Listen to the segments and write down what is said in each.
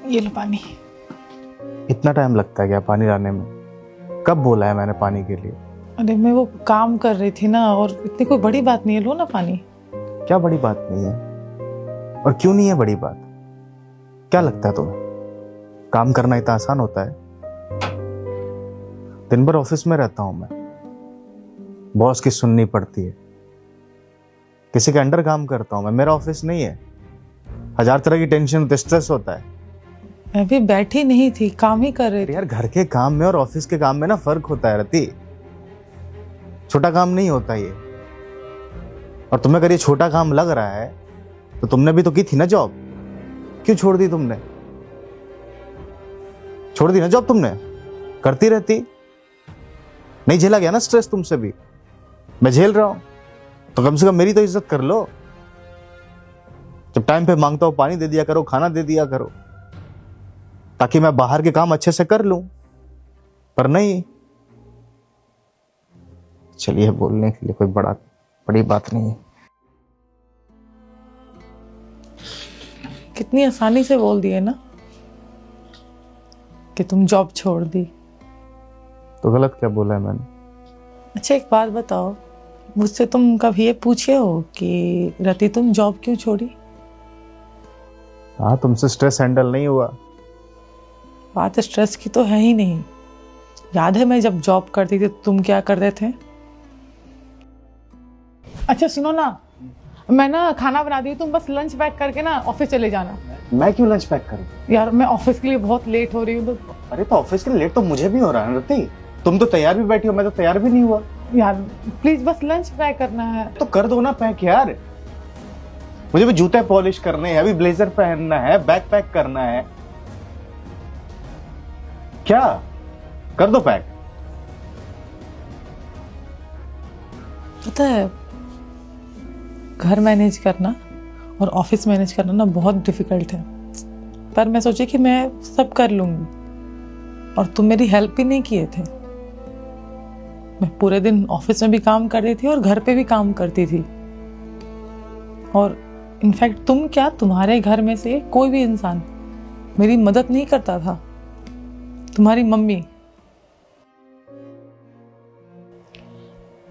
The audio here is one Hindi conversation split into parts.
ये लो पानी। इतना टाइम लगता है क्या पानी लाने में? कब बोला है मैंने पानी के लिए? अरे मैं वो काम कर रही थी ना, और इतनी कोई बड़ी बात नहीं है, लो ना पानी। क्या बड़ी बात नहीं है? और क्यों नहीं है बड़ी बात? क्या लगता है तुम्हें काम करना इतना आसान होता है? दिन भर ऑफिस में रहता हूं मैं, बॉस की सुननी पड़ती है, किसी के अंडर काम करता हूं मैं, मेरा ऑफिस नहीं है। हजार तरह की टेंशन स्ट्रेस होता है। मैं भी बैठी नहीं थी, काम ही कर रही थी। यार घर के काम में और ऑफिस के काम में ना फर्क होता है रति, छोटा काम नहीं होता ये। और तुम्हें अगर ये छोटा काम लग रहा है तो तुमने भी तो की थी ना जॉब, क्यों छोड़ दी तुमने? छोड़ दी ना जॉब तुमने, करती रहती। नहीं झेला गया ना स्ट्रेस तुमसे भी? मैं झेल रहा हूं तो कम से कम मेरी तो इज्जत कर लो। जब टाइम पे मांगता हूं पानी दे दिया करो, खाना दे दिया करो, ताकि मैं बाहर के काम अच्छे से कर लूं। पर नहीं, चलिए बोलने के लिए कोई बड़ी बात नहीं है। कितनी आसानी से बोल दिए ना कि तुम जॉब छोड़ दी। तो गलत क्या बोला है मैंने? अच्छा एक बात बताओ, मुझसे तुम कभी ये पूछे हो कि रति तुम जॉब क्यों छोड़ी? हाँ, तुमसे स्ट्रेस हैंडल नहीं हुआ। बात स्ट्रेस की तो है ही नहीं। याद है मैं जब जॉब करती थी तुम क्या करते थे? अच्छा सुनो ना, मैं ना खाना बना दी हूँ, तुम बस लंच पैक करके ना ऑफिस चले जाना। मैं क्यों लंच पैक करूं? यार मैं ऑफिस के लिए बहुत लेट हो रही हूँ तो। अरे तो ऑफिस के लिए लेट तो मुझे भी हो रहा है ना रति। तुम तो तैयार भी बैठी हो, मैं तो तैयार भी नहीं हुआ। यार प्लीज बस लंच पैक करना है। तो कर दो ना पैक यार। मुझे भी जूते पॉलिश करने हैं, अभी ब्लेजर पहनना है, बैग पैक करना है। क्या कर दो पैक? पता है घर मैनेज करना और ऑफिस मैनेज करना ना बहुत डिफिकल्ट है, पर मैं सोची कि मैं सब कर लूंगी। और तुम मेरी हेल्प भी नहीं किए थे। मैं पूरे दिन ऑफिस में भी काम कर रही थी और घर पे भी काम करती थी। और इनफैक्ट तुम क्या, तुम्हारे घर में से कोई भी इंसान मेरी मदद नहीं करता था। तुम्हारी मम्मी।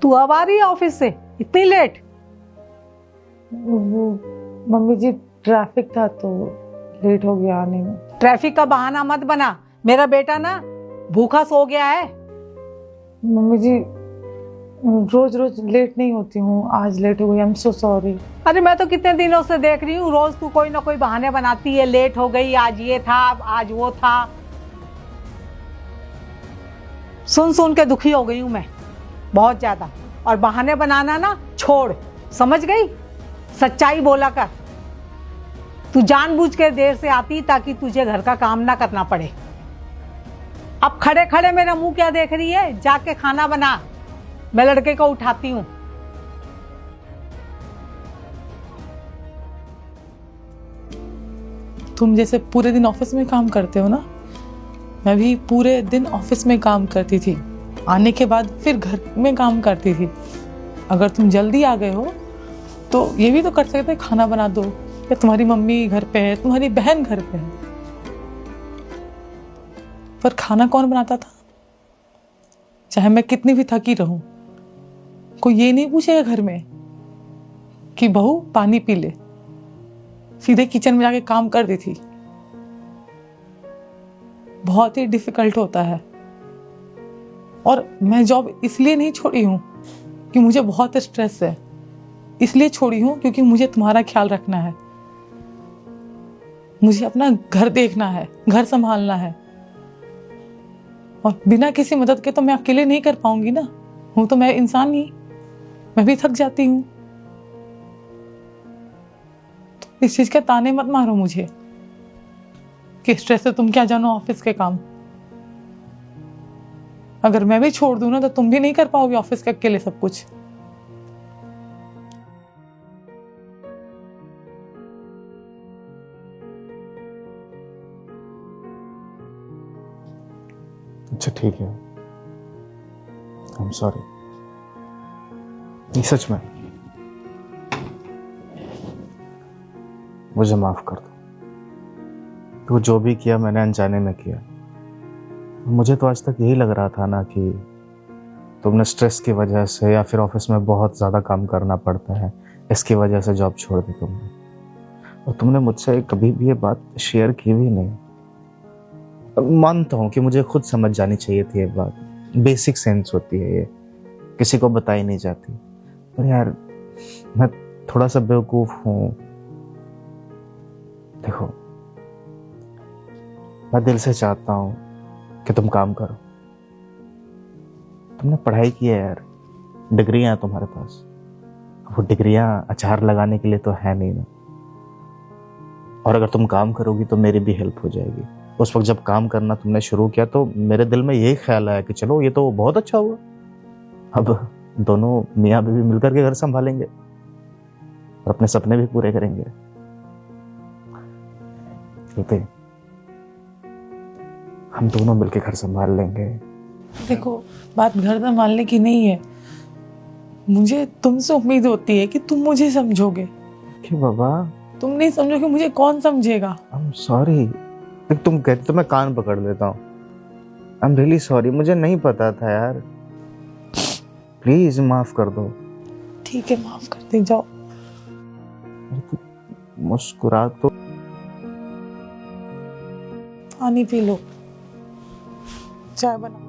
तू अब आ रही है ऑफिस से इतनी लेट? वो मम्मी जी ट्रैफिक था तो लेट हो गया आने में। ट्रैफिक का बहाना मत बना, मेरा बेटा ना भूखा सो गया है। मम्मी जी रोज रोज लेट नहीं होती हूँ, आज लेट हो गई, आई एम सो सॉरी। अरे मैं तो कितने दिनों से देख रही हूँ, रोज तू कोई ना कोई बहाने बनाती है। लेट हो गई, आज ये था, आज वो था। सुन सुन के दुखी हो गई हूँ मैं बहुत ज्यादा। और बहाने बनाना ना छोड़, समझ गई? सच्चाई बोला कर। तू जानबूझ के देर से आती ताकि तुझे घर का काम ना करना पड़े। अब खड़े खड़े मेरा मुंह क्या देख रही है? जाके खाना बना, मैं लड़के को उठाती हूँ। तुम जैसे पूरे दिन ऑफिस में काम करते हो ना, मैं भी पूरे दिन ऑफिस में काम करती थी, आने के बाद फिर घर में काम करती थी। अगर तुम जल्दी आ गए हो तो ये भी तो कर सकते, खाना बना दो, या तुम्हारी मम्मी घर पे है, तुम्हारी बहन घर पे है। पर खाना कौन बनाता था? चाहे मैं कितनी भी थकी रहूं, कोई ये नहीं पूछेगा घर में कि बहू पानी पी ले। सीधे किचन में जाके काम कर दी थी। बहुत ही डिफिकल्ट होता है। और मैं जॉब इसलिए नहीं छोड़ी हूं कि मुझे बहुत स्ट्रेस है, इसलिए छोड़ी हूं क्योंकि मुझे तुम्हारा ख्याल रखना है। मुझे अपना घर देखना है, घर संभालना है। और बिना किसी मदद के तो मैं अकेले नहीं कर पाऊंगी ना। हूं तो मैं इंसान ही, मैं भी थक जाती हूँ। तो इस चीज के ताने मत मारो मुझे कि स्ट्रेस से तुम क्या जानो ऑफिस के काम। अगर मैं भी छोड़ दूं ना तो तुम भी नहीं कर पाओगे ऑफिस के अकेले सब कुछ। अच्छा ठीक है, आई एम सॉरी। सच में मुझे माफ कर दो। तो जो भी किया मैंने अनजाने में किया। मुझे तो आज तक यही लग रहा था ना कि तुमने स्ट्रेस की वजह से या फिर ऑफिस में बहुत ज़्यादा काम करना पड़ता है, इसकी वजह से जॉब छोड़ दी तुमने। और तुमने मुझसे कभी भी ये बात शेयर की भी नहीं। मानता हूँ कि मुझे खुद समझ जानी चाहिए थी ये बात, बेसिक सेंस होती है ये, किसी को बताई नहीं जाती। पर यार मैं थोड़ा सा बेवकूफ़ हूँ। देखो, मैं दिल से चाहता हूँ कि तुम काम करो। तुमने पढ़ाई की है यार, डिग्रियां हैं तुम्हारे पास। वो डिग्रियां अचार लगाने के लिए तो है नहीं ना। और अगर तुम काम करोगी तो मेरी भी हेल्प हो जाएगी। उस वक्त जब काम करना तुमने शुरू किया तो मेरे दिल में यही ख्याल आया कि चलो ये तो बहुत अच्छा हुआ, अब दोनों मियाँ बीवी मिलकर के घर संभालेंगे और अपने सपने भी पूरे करेंगे। श्रुति, हम दोनों मिलकर घर संभाल लेंगे। देखो, बात घर संभालने की नहीं है, मुझे तुमसे उम्मीद होती है कि तुम मुझे समझोगे। क्यों बाबा? तुम नहीं समझोगे मुझे कौन समझेगा? I am sorry. तुम कहते तो मैं कान पकड़ लेता हूँ। आई एम रियली सॉरी, मुझे नहीं पता था यार, प्लीज माफ कर दो। ठीक है, माफ कर दे, जाओ। मुस्कुरा तो। पानी पी लो, चाय बना।